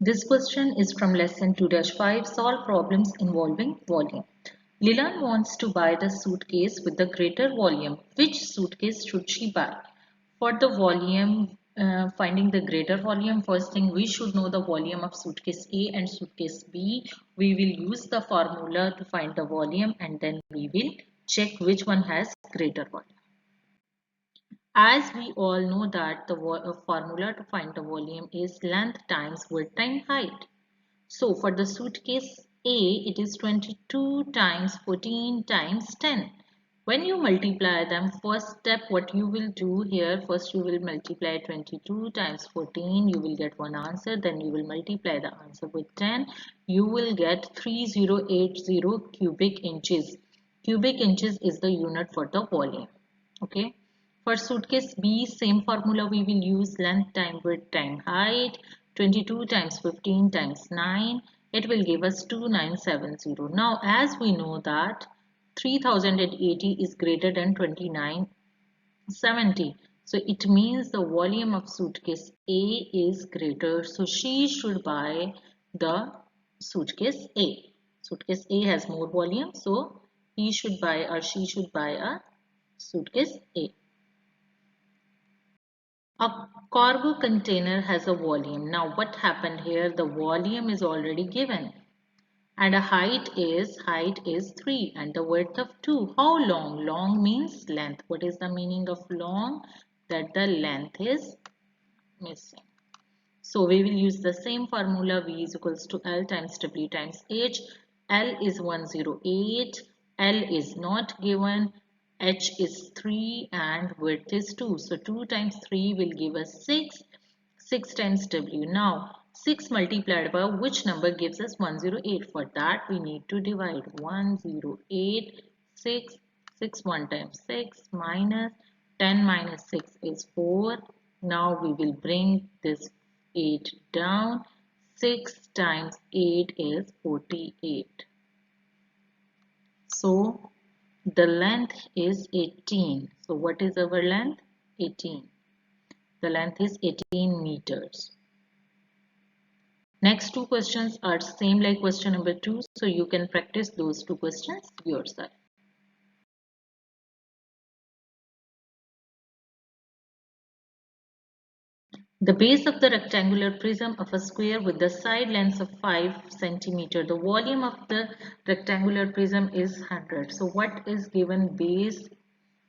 This question is from lesson 2-5, solve problems involving volume. Lilan wants to buy the suitcase with the greater volume. Which suitcase should she buy? For the volume, finding the greater volume, first thing we should know the volume of suitcase A and suitcase B. We will use the formula to find the volume and then we will check which one has greater volume. As we all know that the formula to find the volume is length times width times height. So for the suitcase A, it is 22 times 14 times 10. When you multiply them, first step what you will do here, first you will multiply 22 times 14, you will get one answer, then you will multiply the answer with 10, you will get 3080 cubic inches. Cubic inches is the unit for the volume. Okay. For suitcase B, same formula we will use length time width time height. 22 times 15 times 9. It will give us 2970. Now as we know that 3080 is greater than 2970. So it means the volume of suitcase A is greater. So she should buy the suitcase A. Suitcase A has more volume. So he should buy or she should buy a suitcase A. A cargo container has a volume. Now what happened here? The volume is already given. And a height is 3 and the width of 2. How long? Long means length. What is the meaning of long? That the length is missing. So we will use the same formula. V is equals to L times W times H. L is 108. L is not given. H is 3 and width is 2. So 2 times 3 will give us 6. 6 times W. Now 6 multiplied by which number gives us 108? For that we need to divide 108. 6. 6 1 times 6 minus 10 minus 6 is 4. Now we will bring this 8 down. 6 times 8 is 48. So the length is 18. So what is our length? 18. The length is 18 meters. Next two questions are same like question number 2. So you can practice those two questions yourself. The base of the rectangular prism of a square with the side lengths of 5 cm. The volume of the rectangular prism is 100. So what is given base?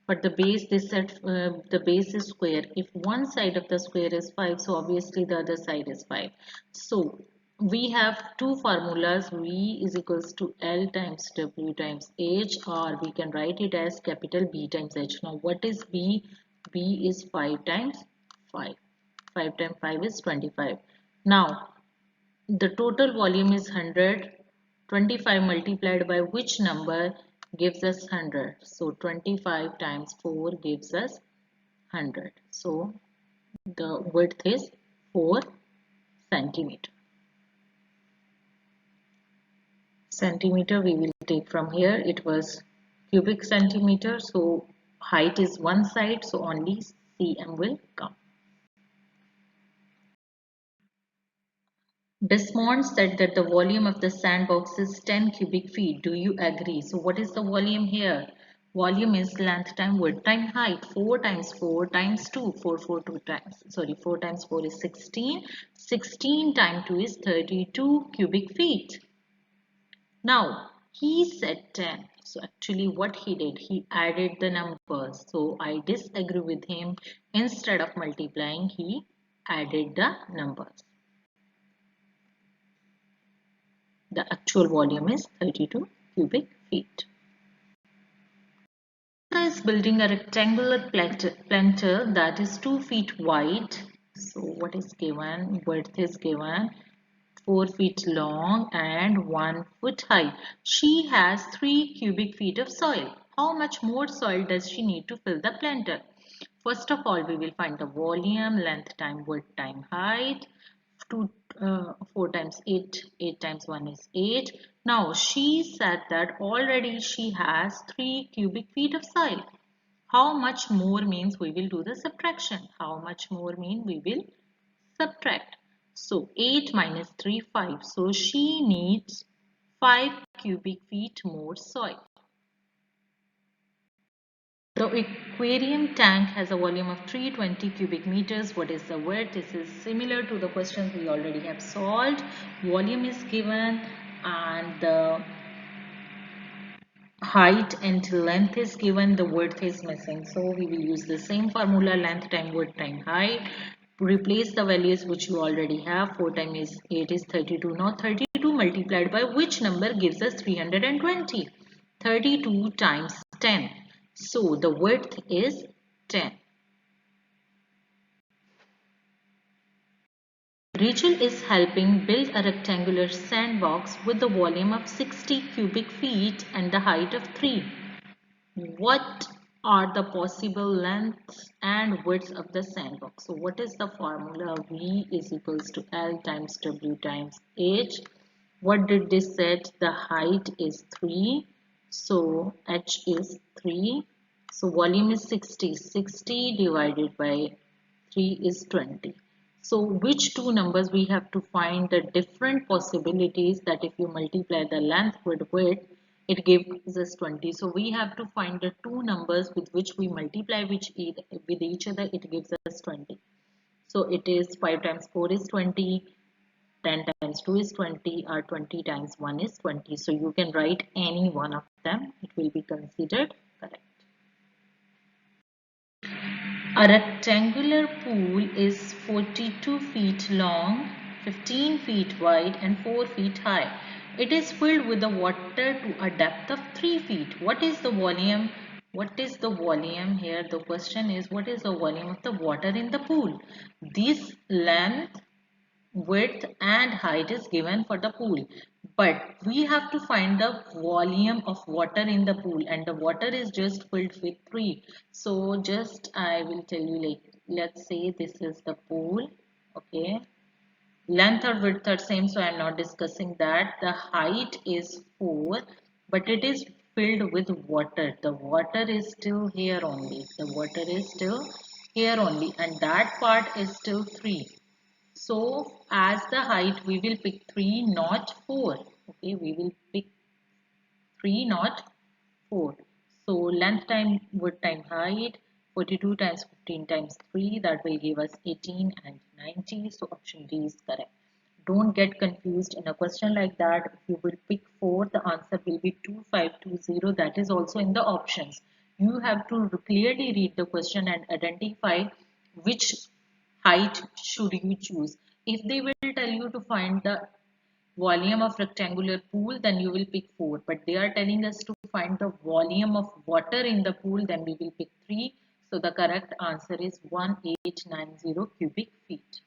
For the base, they said the base is square. If one side of the square is 5, so obviously the other side is 5. So we have two formulas. V is equals to L times W times H, or we can write it as capital B times H. Now what is B? B is 5 times 5. 5 times 5 is 25. Now the total volume is 100. 25 multiplied by which number gives us 100? So 25 times 4 gives us 100. So the width is 4 centimeter. Centimeter we will take from here. It was cubic centimeter. So height is one side. So only cm will come. Desmond said that the volume of the sandbox is 10 cubic feet. Do you agree? So what is the volume here? Volume is length time width time height. 4 times 4 times 2. 4 2 times. Sorry, 4 times 4 is 16. 16 times 2 is 32 cubic feet. Now, he said 10. So actually what he did, he added the numbers. So I disagree with him. Instead of multiplying, he added the numbers. The actual volume is 32 cubic feet. Is building a rectangular planter that is 2 feet wide. So what is given? Width is given 4 feet long and 1 foot high. She has 3 cubic feet of soil. How much more soil does she need to fill the planter? First of all, we will find the volume, length time width time height. 4 times 8, 8 times 1 is 8. Now she said that already she has 3 cubic feet of soil. How much more means we will do the subtraction. How much more mean we will subtract. So 8 minus 3, 5. So she needs 5 cubic feet more soil. The aquarium tank has a volume of 320 cubic meters. What is the width? This is similar to the questions we already have solved. Volume is given and the height and length is given, the width is missing. So we will use the same formula, length time width time height. Replace the values which you already have. 4 times 8 is 32. Now 32 multiplied by which number gives us 320? 32 times 10. So the width is 10. Rachel is helping build a rectangular sandbox with the volume of 60 cubic feet and the height of 3. What are the possible lengths and widths of the sandbox? So what is the formula? V is equals to L times W times H. What did this set? The height is 3. So H is 3. So volume is 60. 60 divided by 3 is 20. So which two numbers we have to find the different possibilities that if you multiply the length with width, it gives us 20. So we have to find the two numbers with which we multiply with each other, it gives us 20. So it is 5 times 4 is 20, 10 times 2 is 20, or 20 times 1 is 20. So you can write any one of them, it will be considered correct. A rectangular pool is 42 feet long, 15 feet wide and 4 feet high. It is filled with the water to a depth of 3 feet. What is the volume? What is the volume here? The question is, what is the volume of the water in the pool? This length, width and height is given for the pool, but we have to find the volume of water in the pool, and the water is just filled with 3. So just I will tell you, like, let's say this is the pool. Okay, length or width are same, so I am not discussing that. The height is 4, but it is filled with water. The water is still here only. The water is still here only, and that part is still 3. So as the height we will pick 3 not 4. Okay, we will pick 3 not 4. So length time width time height, 42 times 15 times 3, that will give us 18 and 90. So option D is correct. Don't get confused in a question like that. If you will pick 4, the answer will be 2520. That is also in the options. You have to clearly read the question and identify which height should you choose. If they will tell you to find the volume of rectangular pool, then you will pick 4. But they are telling us to find the volume of water in the pool, then we will pick 3. So the correct answer is 1890 cubic feet.